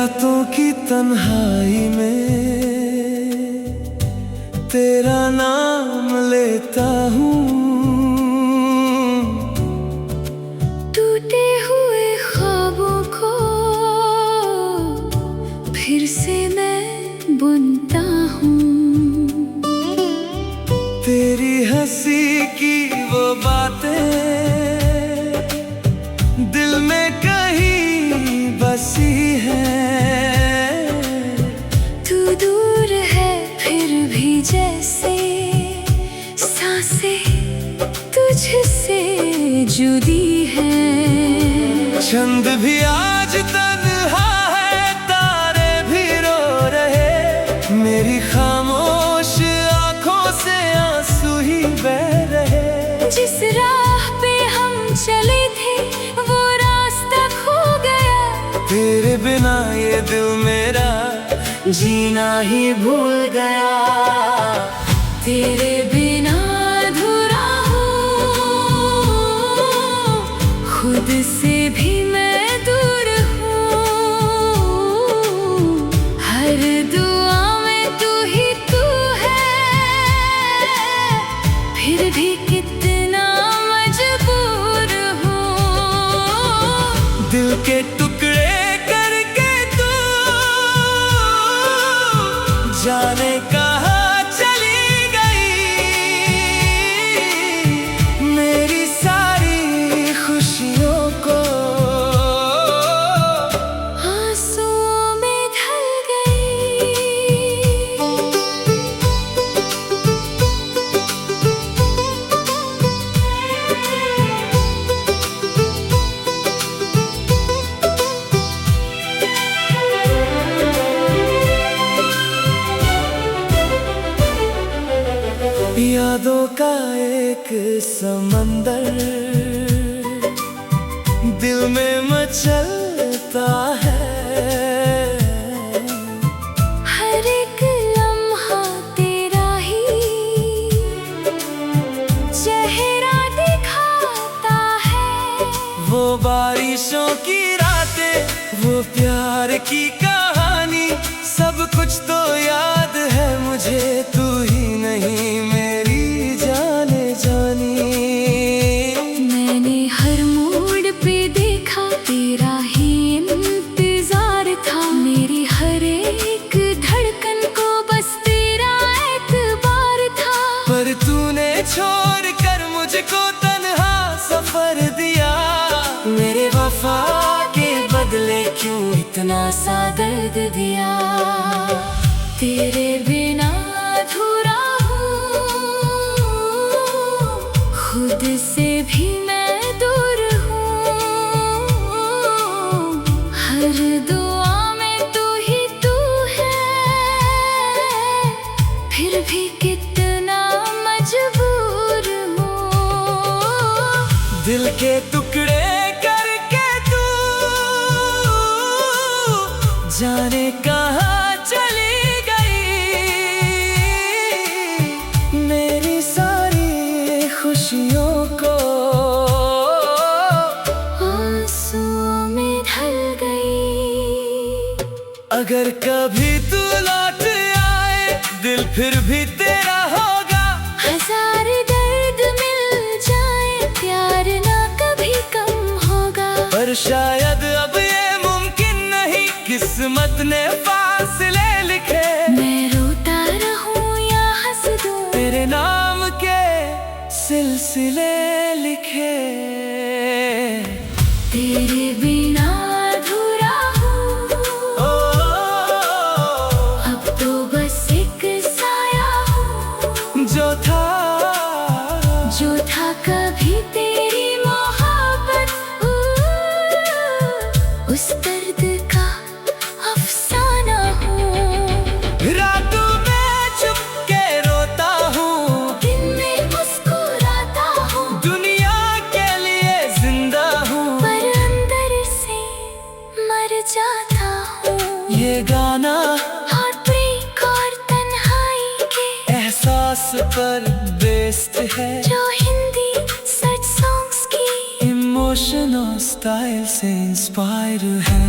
रातों की तन्हाई में तेरा नाम लेता हूँ। टूटे हुए ख्वाबों को फिर से मैं बुनता हूँ। तेरी हंसी की वो बातें दिल में कहीं बसी है। तू दूर है फिर भी जैसे सांसें तुझसे जुदी है। चंद भी आज तन्हा है, तारे भी रो रहे, मेरी खामोश आंखों से आंसू ही बह रहे। जिस राह पे हम चले थे वो रास्ता खो गया। तेरे बिना ये दिल मेरा जीना ही भूल गया। तेरे बिना अधूरा हूँ, खुद से भी मैं दूर हूँ। हर दुआ में तू ही तू है, फिर भी कितना मजबूर हूँ। दिल के टुकड़े करके तू जाने कहाँ चली गई। मेरी सारी खुशियों को आंसुओं में ढल गई। यादों का एक समंदर दिल में मचलता है। हर एक लम्हा तेरा ही चेहरा दिखाता है। वो बारिशों की रातें, वो प्यार की कहानी, सब कुछ तो याद है मुझे। तू ही नहीं मेरी जाने जानी। मैंने हर मोड़ पे देखा तेरा ही इंतजार था। मेरी हर एक धड़कन को बस तेरा एतबार था। पर तूने छोड़ कर मुझको तन्हा सफर दिया। मेरे वफा के बदले क्यों इतना सा दर्द दिया। तेरे बिना अधूरा हूँ, खुद से भी मैं दूर हूँ। हर दुआ में तू ही तू है, फिर भी कितना मजबूर हूँ। दिल के टुकड़े करके तू जाने कहाँ चली गई। मेरी सारी खुशियों को आंसुओं में ढल गई। अगर कभी तू लौट आए, दिल फिर भी तेरा होगा। हजार दर्द मिल जाए, प्यार ना कभी कम होगा। पर शायद अब ये मुमकिन नहीं, किस्मत ने फासले लिखे। मैं रोता रहूं या हंस दूं, तेरे नाम के सिलसिले लिखे। तेरे बिना अधूरा हूँ, अब तो बस एक साया हूँ। जो था कभी तेरी मोहब्बत, उस दर्द का अफसाना हूँ। रातों में चुप के रोता हूँ, दिन में मुस्कुराता हूँ। दुनिया के लिए जिंदा हूँ, पर अंदर से मर जाता हूँ। ये गाना हार्ट ब्रेक और तन्हाई के एहसास पर बेस्ड है। जो हिंदी सच सॉन्ग्स की इमोशनल स्टाइल से इंस्पायर है।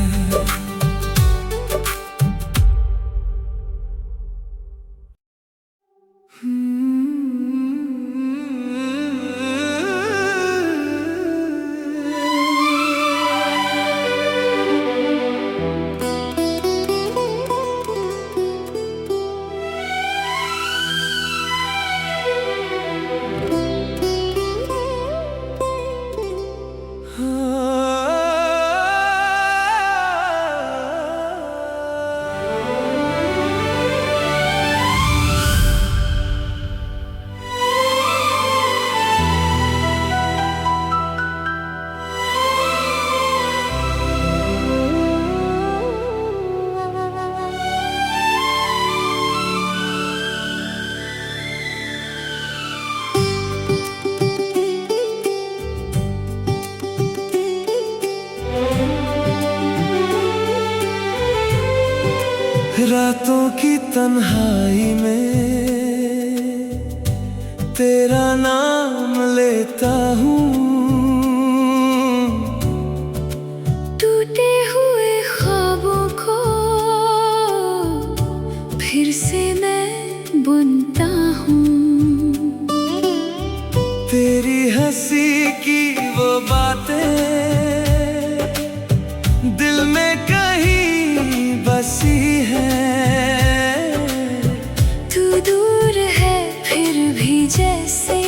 रातों की तन्हाई में तेरा नाम लेता हूँ। टूटे हुए ख्वाबों को फिर से मैं बुनता हूँ। तेरी हंसी की वो बातें दिल में कहीं बसी है। तू दूर है फिर भी जैसे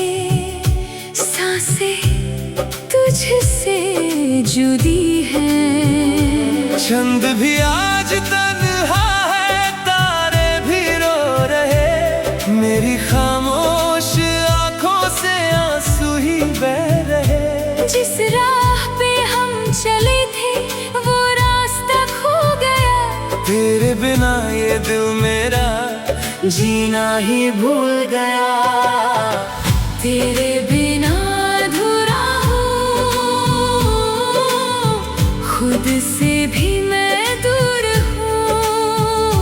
सांसें तुझसे जुदी है। चंद भी आज तन्हा है, तारे भी रो रहे, मेरी खामोश आंखों से आंसू ही बह रहे। जिस राह पे हम चले थे वो रास्ता खो गया। तेरे बिना ये दिल मेरा जीना ही भूल गया। तेरे बिना अधूरा हूँ, खुद से भी मैं दूर हूँ।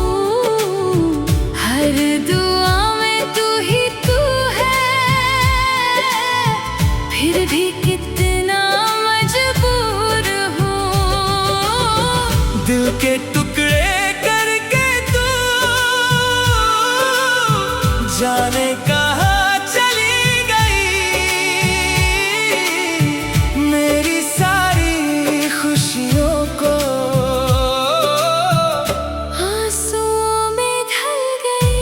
हर दुआ में तू ही तू है, फिर भी कितना मजबूर हूँ। दिल के टुकड़े करके तू जाने कहाँ चली गई। मेरी सारी खुशियों को आंसुओं में ढल गई।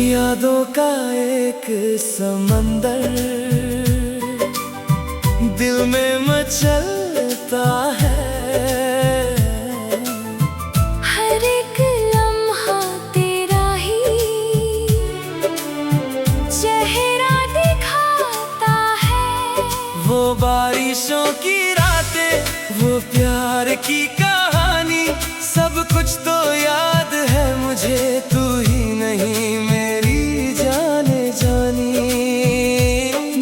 यादों का एक समंदर दिल में मचलता है। हर एक लम्हा तेरा ही चेहरा दिखाता है। वो बारिशों की रातें, वो प्यार की कहानी, सब कुछ तो याद है मुझे, तू ही नहीं मेरी जाने जानी।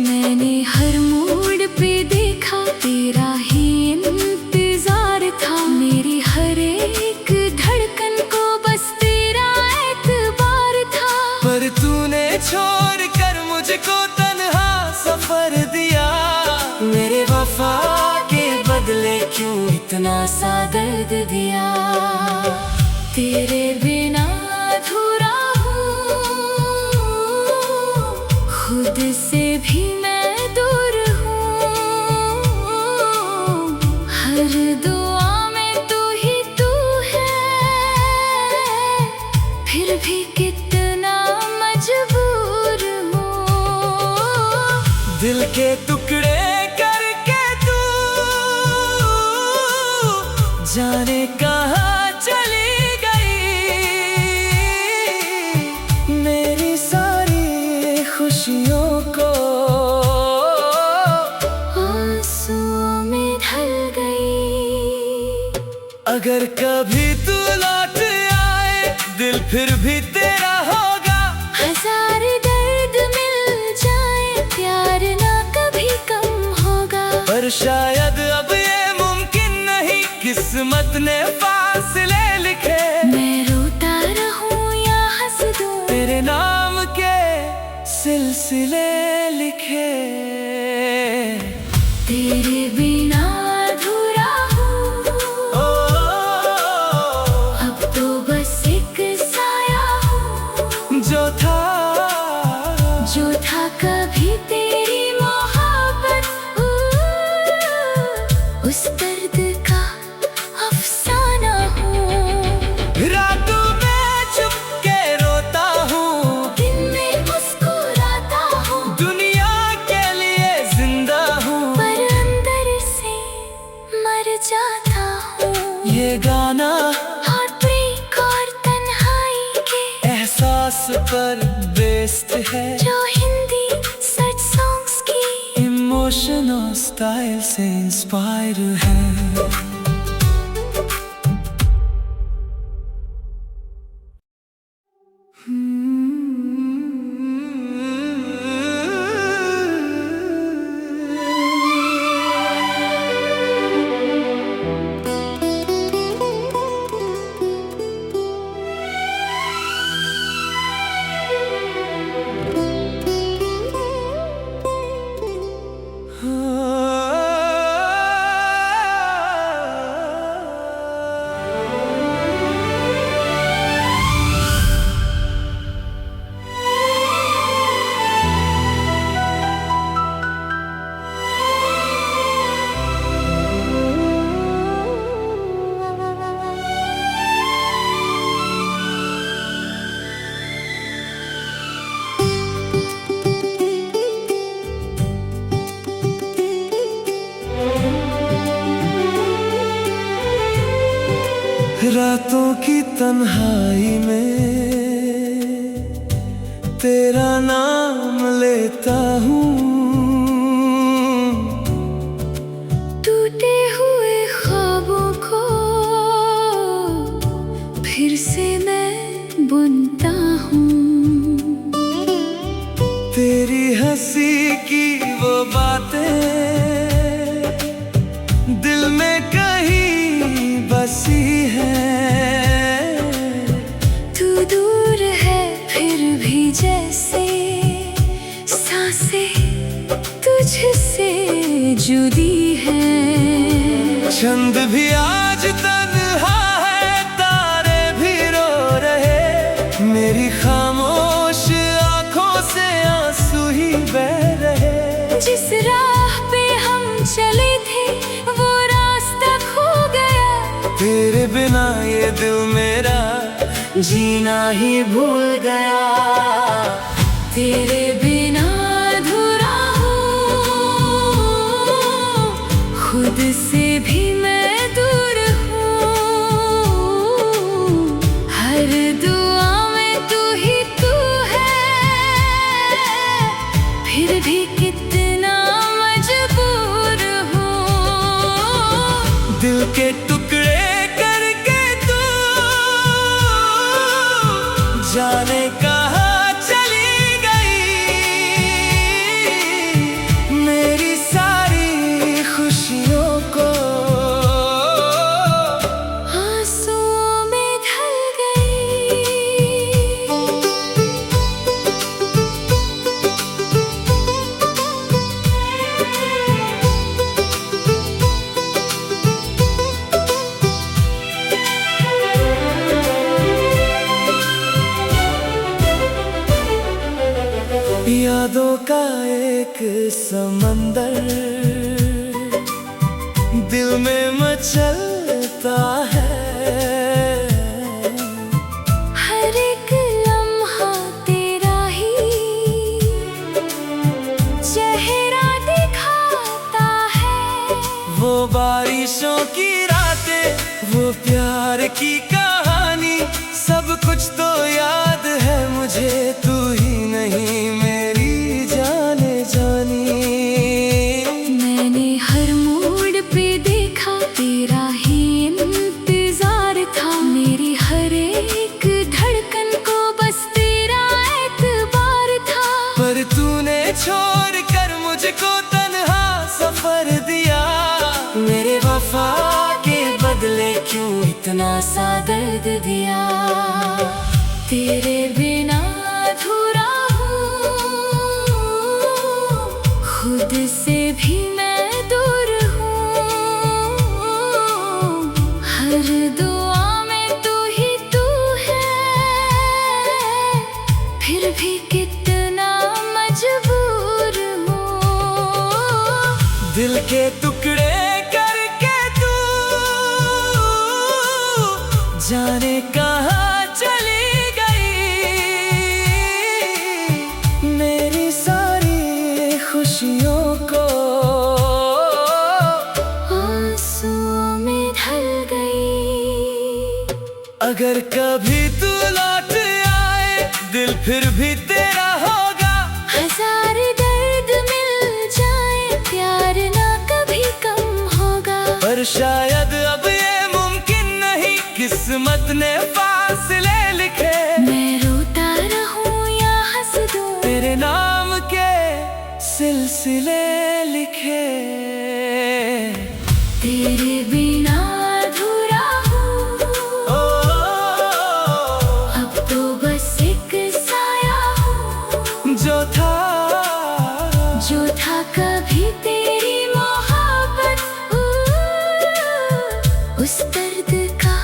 मैंने हर मोड़ पे देखा तेरा ही इंतजार था। मेरी हर एक धड़कन को बस तेरा एतबार था। पर तूने छोड़ कर मुझको तन्हा सफर दिया। मेरे वफा के बदले क्यों इतना सा दर्द दिया। तेरे बिना अधूरा हूँ, खुद से भी मैं दूर हूँ। हर दुआ में तू ही तू है, फिर भी कितना मजबूर हूँ। दिल के टुकड़े करके तू जाने कहाँ चली गई। मेरी सारी खुशियों को आंसुओं में ढल गई। अगर कभी तू लौट आए, दिल फिर भी तेरा होगा। हजार दर्द मिल जाए, प्यार ना कभी कम होगा। पर शायद अब ये मुमकिन नहीं, किस्मत ने फासले लिखे। मैं रोता रहूं या हंस दूं, तेरे नाम के सिलसिले लिखे। तेरे बिना अधूरा हूँ, अब तो बस एक साया हूँ। जो था कभी तेरी मोहब्बत, उस दर्द का अफसाना हूँ। रातों में छुप के रोता हूँ, दिन में मुस्कुराता हूँ। दुनिया के लिए जिंदा हूँ, पर अंदर से मर जाता हूँ। ये गाना हार्ट ब्रेक और तन्हाई के एहसास पर बेस्ड है। जो हिंदी सच सॉन्ग्स की इमोशनल स्टाइल से इंस्पायर है। रातों की तन्हाई में तेरा नाम लेता हूँ। टूटे हुए ख्वाबों को फिर से मैं बुनता हूँ। तेरी हंसी की वो बातें दिल में कहीं बसी है। तू दूर है फिर भी जैसे सांसें तुझसे जुदी है। चंद भी आज तन्हा है, तारे भी रो रहे, मेरी खामोश आंखों से आंसू ही बह रहे। जिस राह पे हम चले थे वो रास्ता खो गया। तेरे बिना ये दिल मेरा जीना ही भूल गया। तेरे बिना अधूरा हूँ, खुद से भी मैं दूर हूँ। हर दुआ में तू ही तू है, फिर भी कितना मजबूर हूँ। दिल के टुकड़े करके तू जाने कहाँ चली गई। मेरी सारी खुशियों को आंसुओं में ढल गई। यादों का एक समंदर दिल में मचलता है। हर एक लम्हा तेरा ही चेहरा दिखाता है। वो बारिशों की रातें, वो प्यार की कहानी, सब कुछ तो याद है मुझे। तू ही नहीं मेरी जाने जानी। मैंने हर मोड़ पे देखा तेरा ही इंतजार था। मेरी हर एक धड़कन को बस तेरा एतबार था। पर तूने छोड़ कर मुझको तन्हा सफर दिया। मेरे वफा के बदले क्यों इतना सा दर्द दिया। तेरे बिना अधूरा हूँ, खुद से भी मैं दूर हूँ। हर दुआ में तू ही तू है, फिर भी कितना मजबूर हूँ। दिल के टुकड़े करके तू जाने कहाँ चली गई। मेरी सारी खुशियों को आंसुओं में ढल गई। अगर कभी तू लौट आए, दिल फिर भी तेरा होगा। हजार दर्द मिल जाए, प्यार ना कभी कम होगा। पर शायद अब ये मुमकिन नहीं, किस्मत ने फासले लिखे। मैं रोता रहूं या हंस दूं, तेरे नाम के सिलसिले लिखे। तेरे बिना अधूरा हूँ। अब तो बस एक साया हूँ, जो था कभी तेरी मोहब्बत। उस दर्द का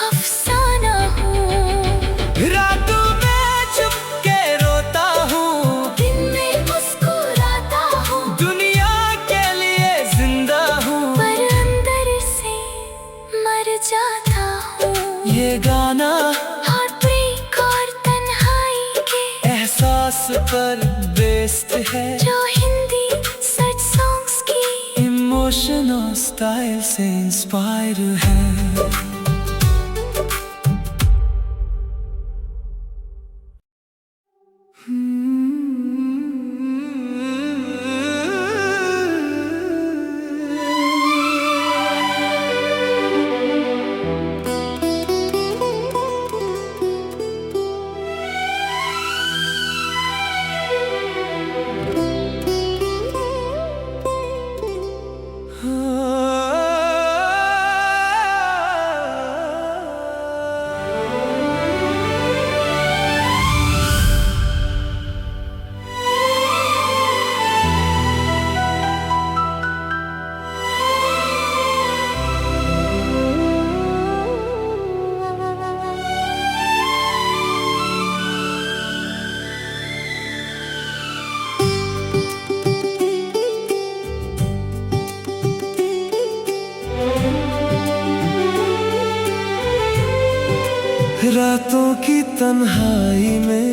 अफसाना हूँ। रातों में चुप के रोता हूँ, दिन में मुस्कुराता हूँ। दुनिया के लिए जिंदा हूँ, पर अंदर से मर जाता हूँ। ये गाना हार्टब्रेक और तन्हाई के एहसास पर बेस्ड है। जो हिंदी सच सॉन्ग्स की इमोशनल स्टाइल से इंस्पायर है। रातों की तन्हाई में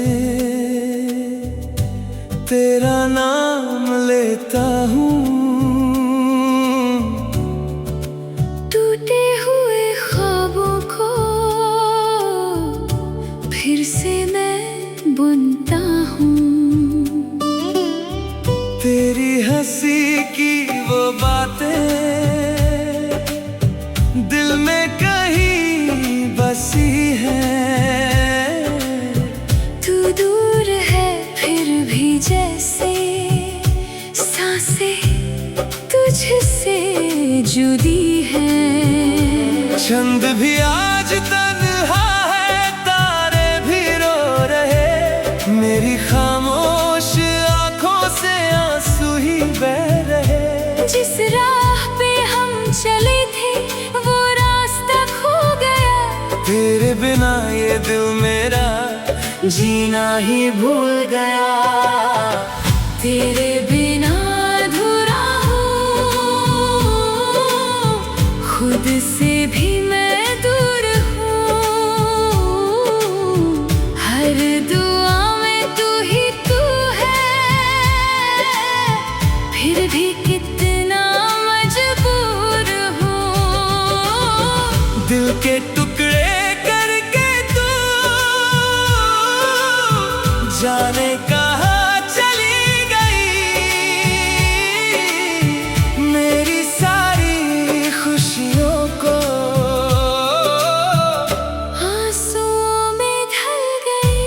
तेरा नाम लेता हूँ। टूटे हुए ख्वाबों को फिर से मैं बुनता हूँ। तेरी हंसी की वो बातें दिल में कहीं बसी है। तू दूर है फिर भी जैसे सांसें तुझसे जुदी है। चंद भी आज तन्हा है, तारे भी रो रहे, मेरी खामोश आंखों से आंसू ही बह रहे। जिस राह पे हम चले थे वो रास्ता खो गया। तेरे बिना ये दिल मेरा जीना ही भूल गया। तेरे बिना अधूरा हूँ, खुद से भी मैं दूर हूँ। हर दुआ में तू ही तू है, फिर भी कितना मजबूर हूँ। दिल के टुकड़े करके तू जाने कहाँ चली गई। मेरी सारी खुशियों को आंसुओं में ढल गई।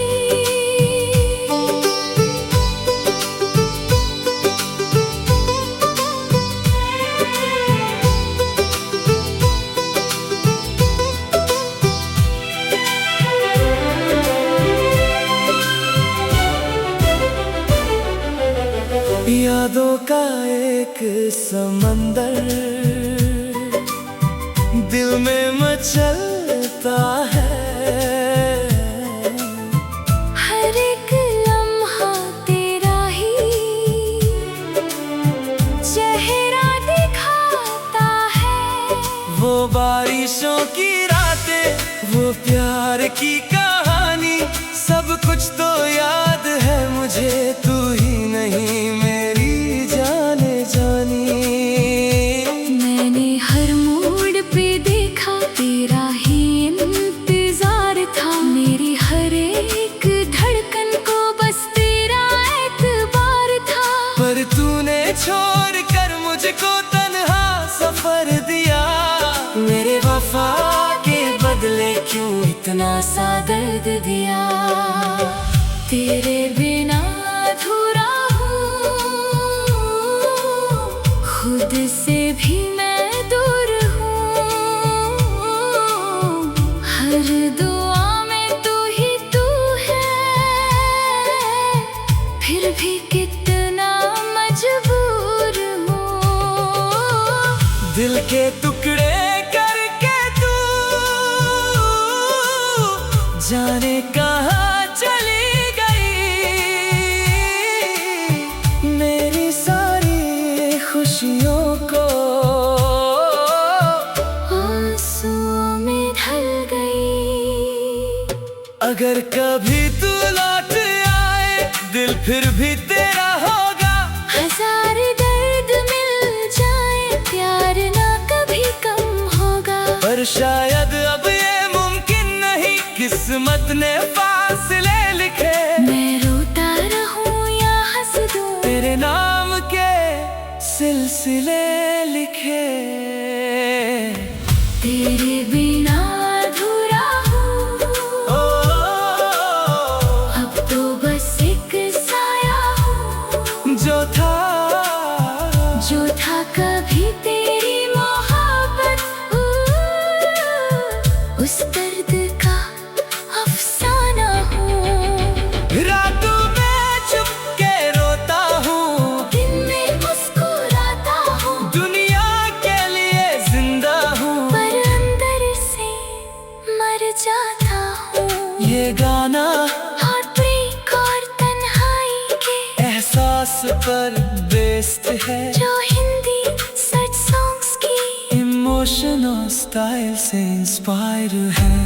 यादों का एक समंदर दिल में मचलता है। हर एक लम्हा तेरा ही चेहरा दिखाता है। वो बारिशों की रातें, वो प्यार की कहानी, सब कुछ तो याद है मुझे। तू ही नहीं मेरी जाने जानी। मैंने हर मोड़ पे देखा तेरा ही इंतजार था। मेरी हर एक धड़कन को बस तेरा एतबार था। पर तूने छोड़ कर मुझको तन्हा सफर दिया। मेरे वफा के बदले क्यों इतना सा दर्द दिया। तेरे बिना अधूरा हूँ, खुद से भी मैं दूर हूँ। हर दुआ में तू ही तू है, फिर भी कितना मजबूर हूँ। दिल के टुकड़े करके तू जाने कहाँ चली गई। मेरी सारी खुशियों को आंसुओं में ढल गई। अगर कभी तू लौट आए, दिल फिर भी तेरा होगा। हजार दर्द मिल जाए, प्यार ना कभी कम होगा। पर शायद अब ये मुमकिन नहीं, किस्मत ने फासले लिखे। मैं रोता रहूं या हंस दूं, तेरे नाम के सिलसिले लिखे। तेरे बिना अधूरा हूँ, अब तो बस एक साया हूँ। जो था कभी तेरी मोहब्बत, उस दर्द का अफसाना हूँ। रातों में चुप के रोता हूँ, दिन में मुस्कुराता हूँ। दुनिया के लिए जिंदा हूँ, पर अंदर से मर जाता हूँ। ये गाना हार्ट ब्रेक और तन्हाई के एहसास पर बेस्ड है। जो हिंदी सच सॉन्ग्स की इमोशनल स्टाइल से इंस्पायर है।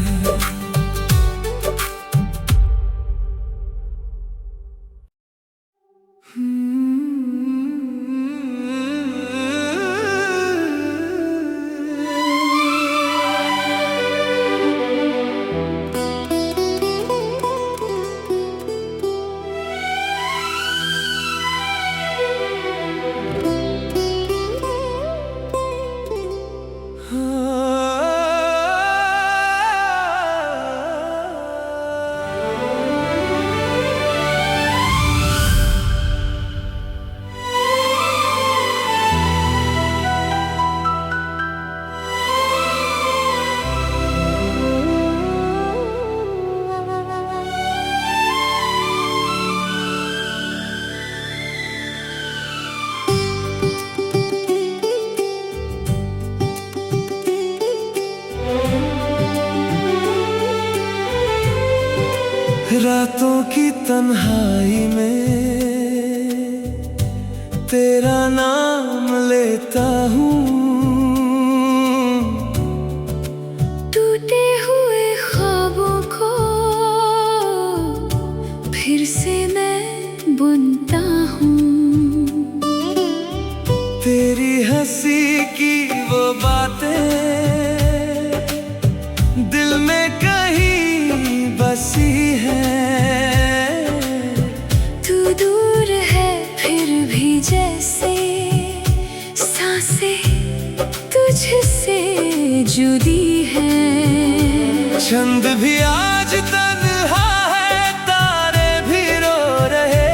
रातों की तन्हाई में तेरा नाम लेता हूँ। टूटे हुए ख्वाबों को फिर से मैं बुनता हूँ। तेरी हंसी की वो बातें दिल में कहीं बसी है। तू दूर है फिर भी जैसे सांसें तुझसे जुदी है। चंद भी आज तन्हा है, तारे भी रो रहे,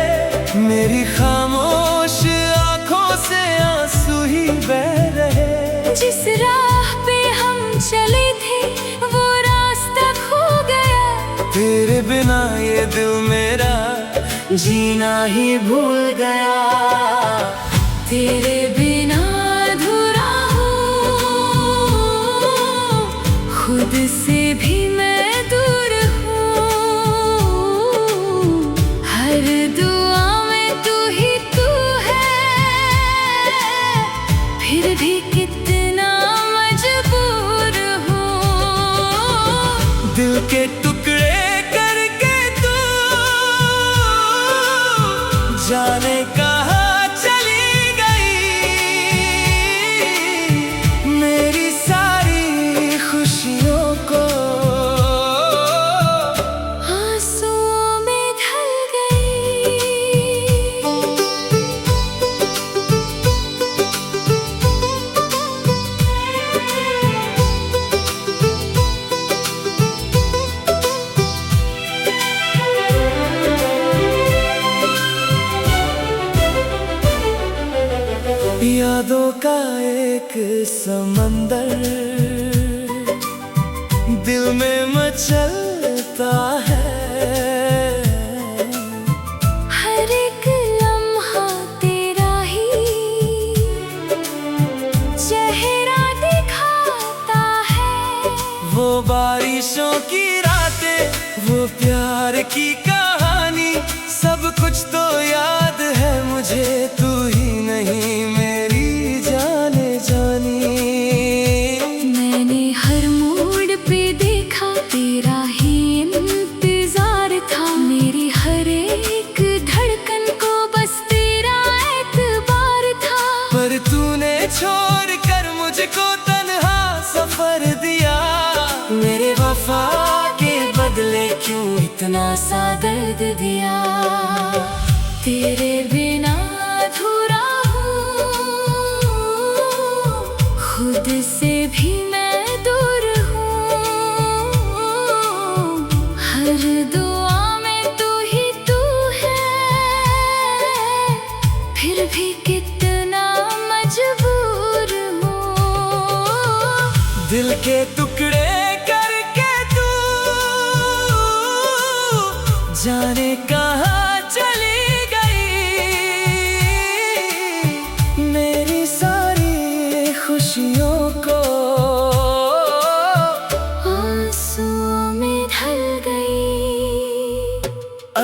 मेरी खामोश आंखों से आंसू ही बह रहे। जिस राह पे हम चले थे वो रास्ता खो गया। तेरे बिना ये दिल मेरा जीना ही भूल गया। तेरे बिना अधूरा हूँ, खुद से भी मैं दूर हूँ। हर दुआ में तू ही तू है, फिर भी कितना मजबूर हूँ। दिल के टुकड़े करके तू जाने कहाँ चली गई। मेरी सारी खुशियों को आंसुओं में ढल गई। यादों का एक समंदर दिल में मचलता है। हर एक लम्हा तेरा ही चेहरा दिखाता है। वो बारिशों की रातें, वो प्यार की कहानी, सब कुछ तो याद है मुझे। तू ही नहीं मेरी जाने जानी। मैंने हर मोड़ पे देखा तेरा ही इंतजार था। मेरी हर एक धड़कन को बस तेरा एतबार था। पर तूने छोड़ कर मुझको तन्हा सफर दिया। मेरे वफा के बदले क्यों इतना सा दर्द दिया। तेरे बिना अधूरा हूँ, खुद से भी मैं दूर हूँ। हर दुआ में तू ही तू है, फिर भी कितना मजबूर हूँ। दिल के टुकड़े करके तू जाने कहाँ चली गई। मेरी सारी खुशियों को आंसुओं में ढल गई।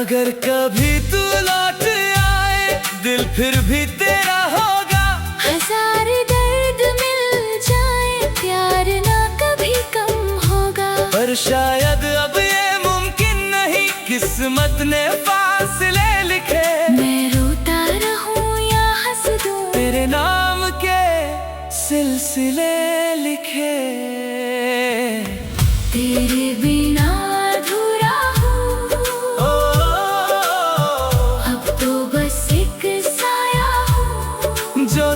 अगर कभी तू लौट आए, दिल फिर भी तेरा होगा। हजार दर्द मिल जाए, प्यार ना कभी कम होगा। पर शायद अब ये मुमकिन नहीं, किस्मत ने फासले लिखे। मैं रोता रहूं या हंस दूं, तेरे नाम के सिलसिले लिखे। तेरे बिना अधूरा हूँ, अब तो बस एक साया हूँ। जो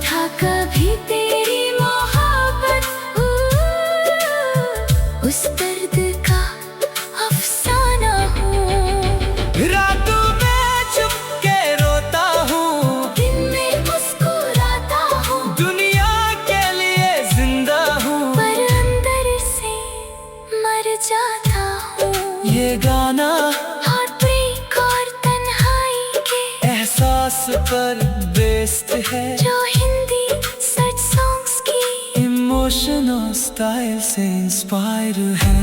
था कभी तेरी मोहब्बत, उस दर्द का अफसाना हूँ। रातों में चुप के रोता हूँ, दिन में मुस्कुराता हूँ। दुनिया के लिए जिंदा हूँ, पर अंदर से मर जाता हूँ। ये गाना हार्ट ब्रेक और तन्हाई के एहसास पर बेस्ड है। जो हिंदी सच सॉन्ग्स की इमोशनल स्टाइल से इंस्पायर है।